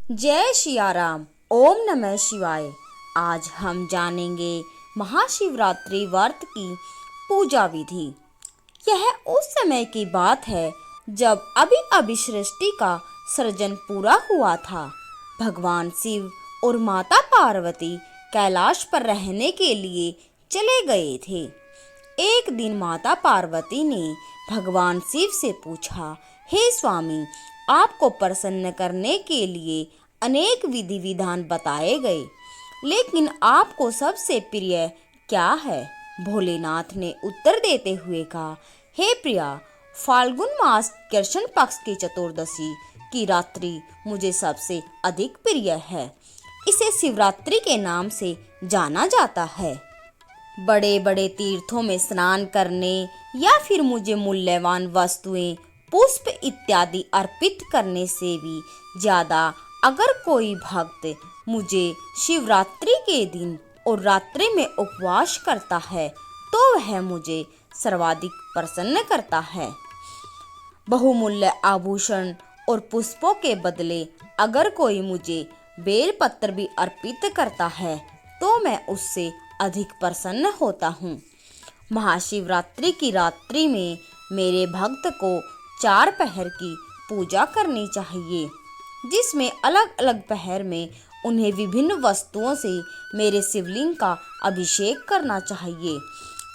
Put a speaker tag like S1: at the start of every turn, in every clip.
S1: जय सिया राम। ओम नमः शिवाय। आज हम जानेंगे महाशिवरात्रि व्रत की पूजा विधि। यह उस समय की बात है जब अभी अभी सृष्टि का सृजन पूरा हुआ था। भगवान शिव और माता पार्वती कैलाश पर रहने के लिए चले गए थे। एक दिन माता पार्वती ने भगवान शिव से पूछा, हे स्वामी, आपको प्रसन्न करने के लिए अनेक विधि विधान बताए गए, लेकिन आपको सबसे प्रिय क्या है? भोलेनाथ ने उत्तर देते हुए कहा, हे प्रिया, फाल्गुन मास कृष्ण पक्ष की चतुर्दशी की रात्रि मुझे सबसे अधिक प्रिय है। इसे शिवरात्रि के नाम से जाना जाता है। बड़े बड़े तीर्थों में स्नान करने या फिर मुझे मूल्यवान वस्तुएं, पुष्प इत्यादि अर्पित करने से भी ज्यादा अगर कोई भक्त मुझे शिवरात्रि के दिन और रात्रि में उपवास करता है तो वह मुझे सर्वाधिक प्रसन्न करता है। बहुमूल्य आभूषण और पुष्पों के बदले अगर कोई मुझे बेलपत्र भी अर्पित करता है तो मैं उससे अधिक प्रसन्न होता हूँ। महाशिवरात्रि की रात्रि में मेरे भक्त को 4 पहर की पूजा करनी चाहिए, जिसमें अलग अलग पहर में उन्हें विभिन्न वस्तुओं से मेरे शिवलिंग का अभिषेक करना चाहिए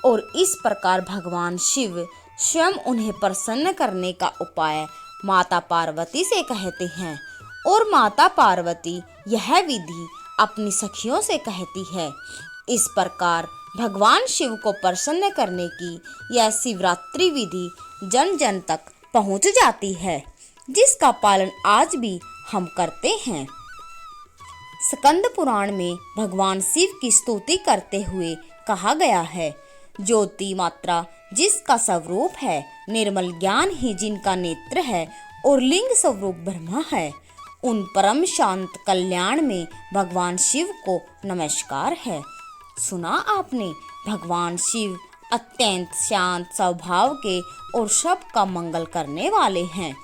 S1: और इस प्रकार भगवान शिव स्वयं उन्हें प्रसन्न करने का उपाय माता पार्वती से कहते हैं और माता पार्वती यह विधि अपनी सखियों से कहती है। इस प्रकार भगवान शिव को प्रसन्न करने की यह शिवरात्रि विधि जन जन तक पहुंच जाती है, जिसका पालन आज भी हम करते हैं। स्कंद पुराण में भगवान शिव की स्तुति करते हुए कहा गया है, ज्योति मात्रा जिसका स्वरूप है, निर्मल ज्ञान ही जिनका नेत्र है और लिंग स्वरूप ब्रह्मा है, उन परम शांत कल्याण में भगवान शिव को नमस्कार है। सुना आपने, भगवान शिव अत्यंत शांत स्वभाव के और सबका मंगल करने वाले हैं।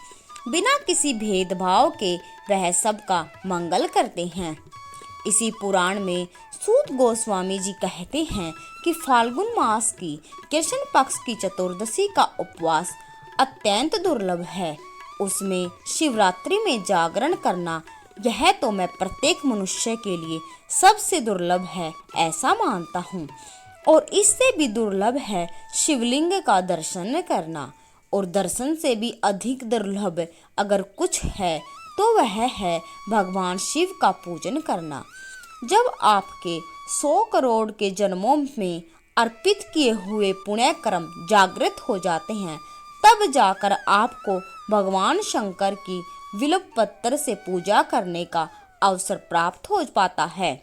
S1: बिना किसी भेदभाव के वह सबका मंगल करते हैं। इसी पुराण में सूत गोस्वामी जी कहते हैं कि फाल्गुन मास की कृष्ण पक्ष की चतुर्दशी का उपवास अत्यंत दुर्लभ है। उसमें शिवरात्रि में जागरण करना, यह तो मैं प्रत्येक मनुष्य के लिए सबसे दुर्लभ है ऐसा मानता हूँ। और इससे भी दुर्लभ है शिवलिंग का दर्शन करना, और दर्शन से भी अधिक दुर्लभ अगर कुछ है तो वह है भगवान शिव का पूजन करना। जब आपके 100 करोड़ के जन्मों में अर्पित किए हुए पुण्य कर्म जागृत हो जाते हैं, तब जाकर आपको भगवान शंकर की विल्व पत्र से पूजा करने का अवसर प्राप्त हो पाता है।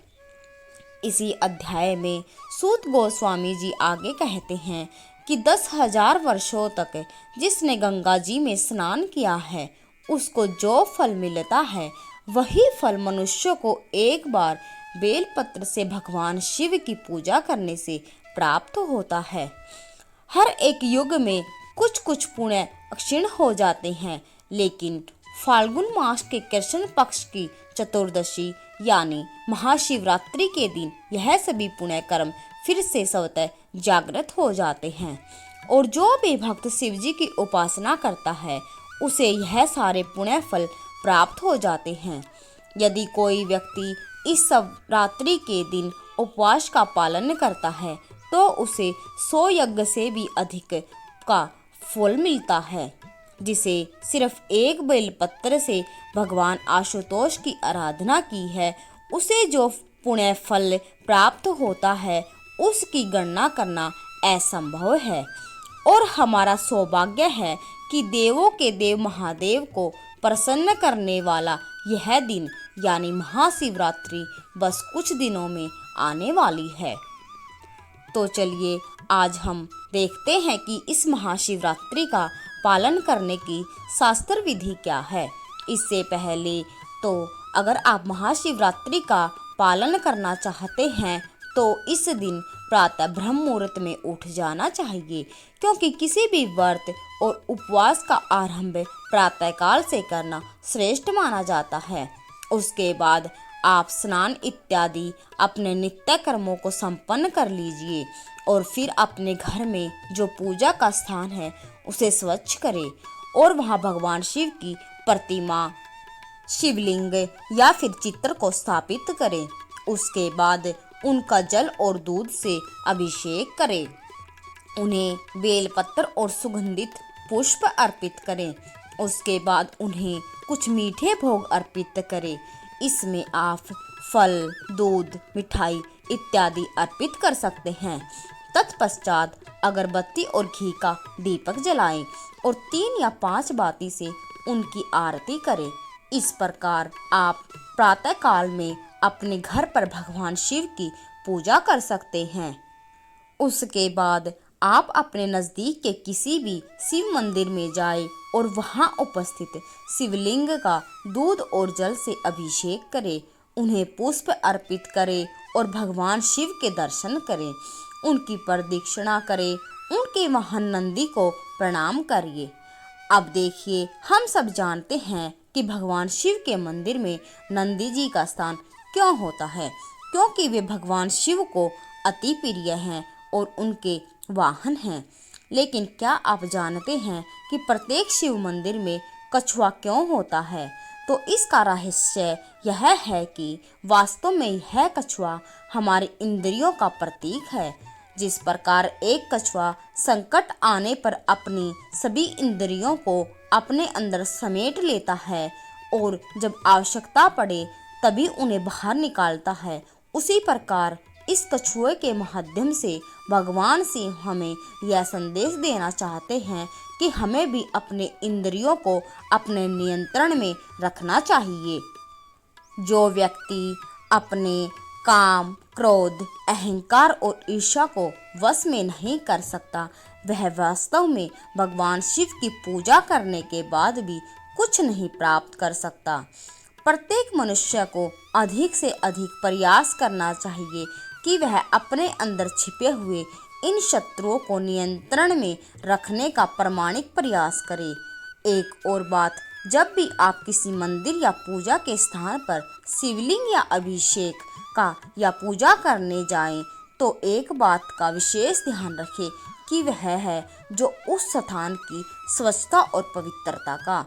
S1: इसी अध्याय में सूत गोस्वामी जी आगे कहते हैं कि 10,000 वर्षों तक जिसने गंगा जी में स्नान किया है, उसको जो फल मिलता है वही फल मनुष्य को एक बार बेलपत्र से भगवान शिव की पूजा करने से प्राप्त होता है। हर एक युग में कुछ कुछ पुण्य क्षीण हो जाते हैं, लेकिन फाल्गुन मास के कृष्ण पक्ष की चतुर्दशी यानी महाशिवरात्रि के दिन यह सभी पुण्य कर्म फिर से स्वतः जागृत हो जाते हैं, और जो भी भक्त शिव जी की उपासना करता है उसे यह सारे पुण्य फल प्राप्त हो जाते हैं। यदि कोई व्यक्ति इस शिवरात्रि के दिन उपवास का पालन करता है तो उसे 100 यज्ञ से भी अधिक का फल मिलता है। जिसे सिर्फ एक बेलपत्र से भगवान आशुतोष की आराधना की है, उसे जो पुण्य फल प्राप्त होता है उसकी गणना करना असंभव है। और हमारा सौभाग्य है कि देवों के देव महादेव को प्रसन्न करने वाला यह दिन यानी महाशिवरात्रि बस कुछ दिनों में आने वाली है। तो चलिए आज हम देखते हैं कि इस महाशिवरात्रि का पालन करने की शास्त्र विधि क्या है। इससे पहले तो अगर आप महाशिवरात्रि का पालन करना चाहते हैं तो इस दिन प्रातः ब्रह्म मुहूर्त में उठ जाना चाहिए, क्योंकि किसी भी व्रत और उपवास का आरंभ प्रातःकाल से करना श्रेष्ठ माना जाता है। उसके बाद आप स्नान इत्यादि अपने नित्य कर्मों को संपन्न कर लीजिए और फिर अपने घर में जो पूजा का स्थान है उसे स्वच्छ करें और वहां भगवान शिव की प्रतिमा, शिवलिंग या फिर चित्र को स्थापित करें। उसके बाद उनका जल और दूध से अभिषेक करें। उन्हें बेलपत्र और सुगंधित पुष्प अर्पित करें। उसके बाद उन्हें कुछ मीठे भोग अर्पित करें। इसमें आप फल, दूध, मिठाई इत्यादि अर्पित कर सकते हैं। तत्पश्चात अगरबत्ती और घी का दीपक जलाएं और 3 या 5 बाती से उनकी आरती करें। इस प्रकार आप प्रातः काल में अपने घर पर भगवान शिव की पूजा कर सकते हैं। उसके बाद आप अपने नज़दीक के किसी भी शिव मंदिर में जाएं और वहां उपस्थित शिवलिंग का दूध और जल से अभिषेक करें। उन्हें पुष्प अर्पित करें और भगवान शिव के दर्शन करें। उनकी प्रदक्षिणा करें। उनके वाहन नंदी को प्रणाम करिए। अब देखिए, हम सब जानते हैं कि भगवान शिव के मंदिर में नंदी जी का स्थान क्यों होता है, क्योंकि वे भगवान शिव को अति प्रिय हैं और उनके वाहन हैं। लेकिन क्या आप जानते हैं कि प्रत्येक शिव मंदिर में कछुआ क्यों होता है? तो इसका रहस्य यह है कि वास्तव में यह कछुआ हमारी इंद्रियों का प्रतीक है। जिस प्रकार एक कछुआ संकट आने पर अपनी सभी इंद्रियों को अपने अंदर समेट लेता है और जब आवश्यकता पड़े तभी उन्हें बाहर निकालता है, उसी प्रकार इस कछुए के माध्यम से भगवान शिव हमें यह संदेश देना चाहते हैं कि हमें भी अपने इंद्रियों को अपने नियंत्रण में रखना चाहिए। जो व्यक्ति अपने काम, क्रोध, अहंकार और ईर्ष्या को वश में नहीं कर सकता, वह वास्तव में भगवान शिव की पूजा करने के बाद भी कुछ नहीं प्राप्त कर सकता। प्रत्येक मनुष्य को अधिक से अधिक प्रयास करना चाहिए कि वह अपने अंदर छिपे हुए इन शत्रुओं को नियंत्रण में रखने का प्रामाणिक प्रयास करे। एक और बात, जब भी आप किसी मंदिर या पूजा के स्थान पर शिवलिंग या अभिषेक का या पूजा करने जाएं, तो एक बात का विशेष ध्यान रखें कि वह है जो उस स्थान की स्वच्छता और पवित्रता का।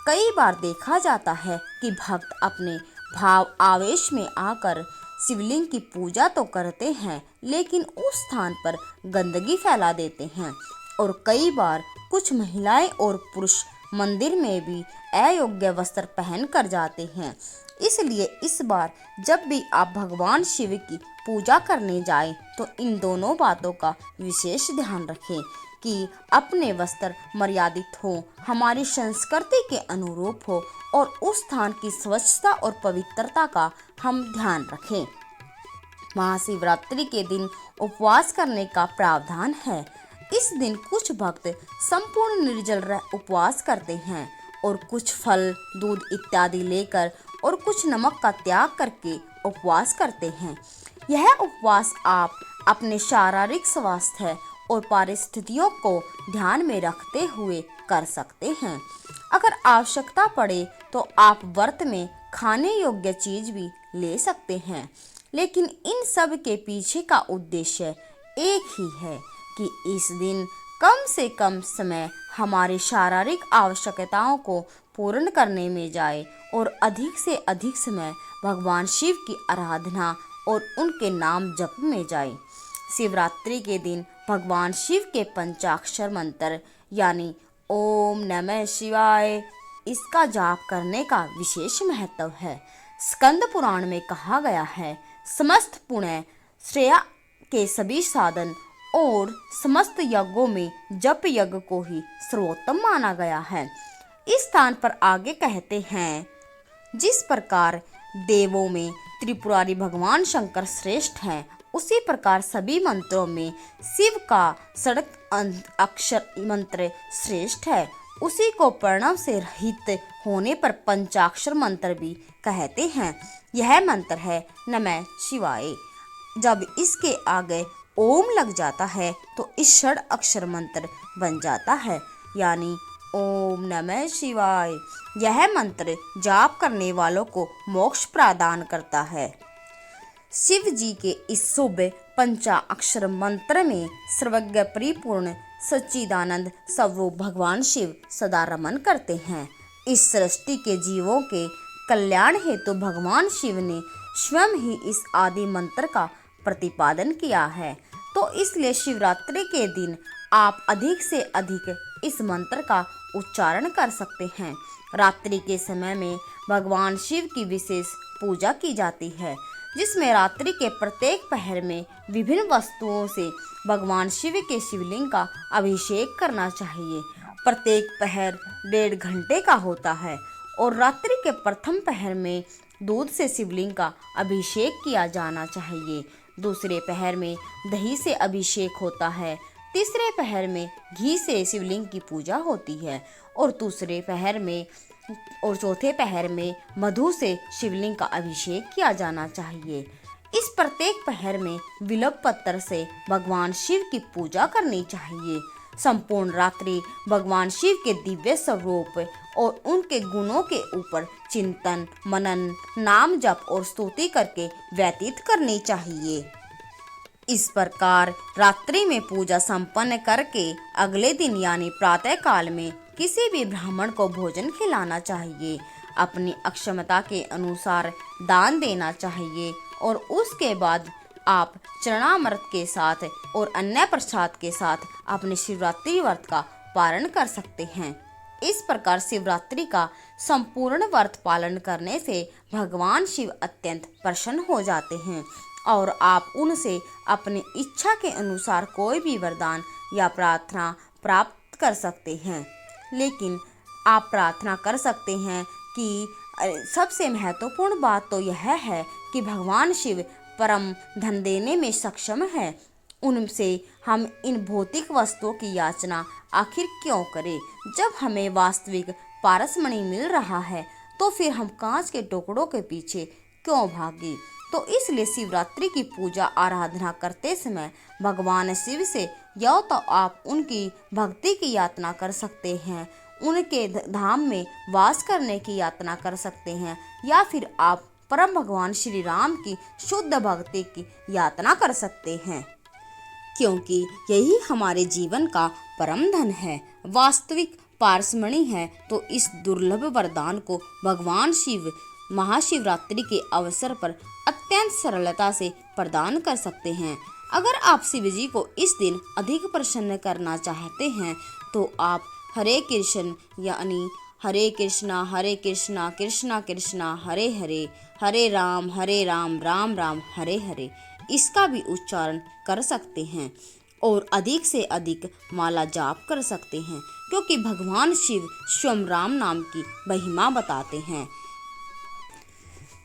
S1: कई बार देखा जाता है कि भक्त अपने भाव आवेश में आकर शिवलिंग की पूजा तो करते हैं, लेकिन उस स्थान पर गंदगी फैला देते हैं। और कई बार कुछ महिलाएं और पुरुष मंदिर में भी अयोग्य वस्त्र पहन कर जाते हैं। इसलिए इस बार जब भी आप भगवान शिव की पूजा करने जाएं, तो इन दोनों बातों का विशेष ध्यान रखें कि अपने वस्त्र मर्यादित हो, हमारी संस्कृति के अनुरूप हो और उस स्थान की स्वच्छता और पवित्रता का हम ध्यान रखें। महाशिवरात्रि के दिन उपवास करने का प्रावधान है। इस दिन कुछ भक्त संपूर्ण निर्जल रह उपवास करते हैं और कुछ फल, दूध इत्यादि लेकर और कुछ नमक का त्याग करके उपवास करते हैं। यह उपवास आप अपने शारीरिक स्वास्थ्य और परिस्थितियों को ध्यान में रखते हुए कर सकते हैं। अगर आवश्यकता पड़े तो आप व्रत में खाने योग्य चीज भी ले सकते हैं, लेकिन इन सब के पीछे का उद्देश्य एक ही है कि इस दिन कम से कम समय हमारी शारीरिक आवश्यकताओं को पूर्ण करने में जाए और अधिक से अधिक समय भगवान शिव की आराधना और उनके नाम जप में जाए। शिवरात्रि के दिन भगवान शिव के पंचाक्षर मंत्र यानी ओम नमः शिवाय, इसका जाप करने का विशेष महत्व है। स्कंद पुराण में कहा गया है, समस्त पुण्य श्रेया के सभी साधन और समस्त यज्ञों में जप यज्ञ को ही सर्वोत्तम माना गया है। इस स्थान पर आगे कहते हैं, जिस प्रकार देवों में त्रिपुरारी भगवान शंकर श्रेष्ठ हैं, उसी प्रकार सभी मंत्रों में शिव का षड अक्षर मंत्र श्रेष्ठ है। उसी को प्रणव से रहित होने पर पंचाक्षर मंत्र भी कहते हैं। यह मंत्र है नमः शिवाय। जब इसके आगे ओम लग जाता है तो इस षड अक्षर मंत्र बन जाता है, यानी ओम नमः शिवाय। यह मंत्र जाप करने वालों को मोक्ष प्रदान करता है। शिव जी के इस शुभ पंचाक्षर मंत्र में सर्वज्ञ परिपूर्ण सच्चिदानंद स्वरूप भगवान शिव सदा रमन करते हैं। इस सृष्टि के जीवों के कल्याण हेतु भगवान शिव ने स्वयं ही इस आदि मंत्र का प्रतिपादन किया है। तो इसलिए शिवरात्रि के दिन आप अधिक से अधिक इस मंत्र का उच्चारण कर सकते हैं। रात्रि के समय में भगवान शिव की विशेष पूजा की जाती है, जिसमें रात्रि के प्रत्येक पहर में विभिन्न वस्तुओं से भगवान शिव के शिवलिंग का अभिषेक करना चाहिए। प्रत्येक पहर 1.5 घंटे का होता है और रात्रि के प्रथम पहर में दूध से शिवलिंग का अभिषेक किया जाना चाहिए। दूसरे पहर में दही से अभिषेक होता है। तीसरे पहर में घी से शिवलिंग की पूजा होती है और चौथे पहर में मधु से शिवलिंग का अभिषेक किया जाना चाहिए। इस प्रत्येक पहर में बिल्व पत्र से भगवान शिव की पूजा करनी चाहिए। संपूर्ण रात्रि भगवान शिव के दिव्य स्वरूप और उनके गुणों के ऊपर चिंतन, मनन, नाम जप और स्तुति करके व्यतीत करनी चाहिए। इस प्रकार रात्रि में पूजा संपन्न करके अगले दिन यानी प्रातः काल में किसी भी ब्राह्मण को भोजन खिलाना चाहिए। अपनी अक्षमता के अनुसार दान देना चाहिए और उसके बाद आप चरणामृत के साथ और अन्य प्रसाद के साथ अपने शिवरात्रि व्रत का पालन कर सकते हैं। इस प्रकार शिवरात्रि का संपूर्ण व्रत पालन करने से भगवान शिव अत्यंत प्रसन्न हो जाते हैं और आप उनसे अपनी इच्छा के अनुसार कोई भी वरदान या प्रार्थना प्राप्त कर सकते हैं। लेकिन आप प्रार्थना कर सकते हैं कि सबसे महत्वपूर्ण बात तो यह है कि भगवान शिव परम धन देने में सक्षम है। उनसे हम इन भौतिक वस्तुओं की याचना आखिर क्यों करें? जब हमें वास्तविक पारसमणि मिल रहा है तो फिर हम कांच के टुकड़ों के पीछे क्यों भागे? तो इसलिए शिवरात्रि की पूजा आराधना करते समय भगवान शिव से या तो आप उनकी भक्ति की यातना कर सकते हैं, उनके धाम में वास करने की यातना कर सकते हैं, या फिर आप परम भगवान श्री राम की शुद्ध भक्ति की यातना कर सकते हैं, क्योंकि यही हमारे जीवन का परम धन है, वास्तविक पारसमणि है। तो इस दुर्लभ वरदान को भगवान शिव महाशिवरात्रि के अवसर पर अत्यंत सरलता से प्रदान कर सकते हैं। अगर आप शिव जी को इस दिन अधिक प्रसन्न करना चाहते हैं तो आप हरे कृष्ण यानी हरे कृष्णा कृष्णा कृष्णा हरे हरे, हरे राम राम राम हरे हरे इसका भी उच्चारण कर सकते हैं और अधिक से अधिक माला जाप कर सकते हैं, क्योंकि भगवान शिव स्वयं राम नाम की महिमा बताते हैं।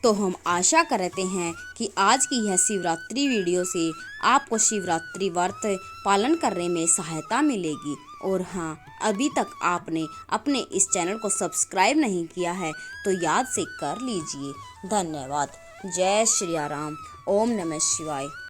S1: तो हम आशा करते हैं कि आज की यह शिवरात्रि वीडियो से आपको शिवरात्रि व्रत पालन करने में सहायता मिलेगी। और हाँ, अभी तक आपने अपने इस चैनल को सब्सक्राइब नहीं किया है तो याद से कर लीजिए। धन्यवाद। जय श्री राम। ओम नमः शिवाय।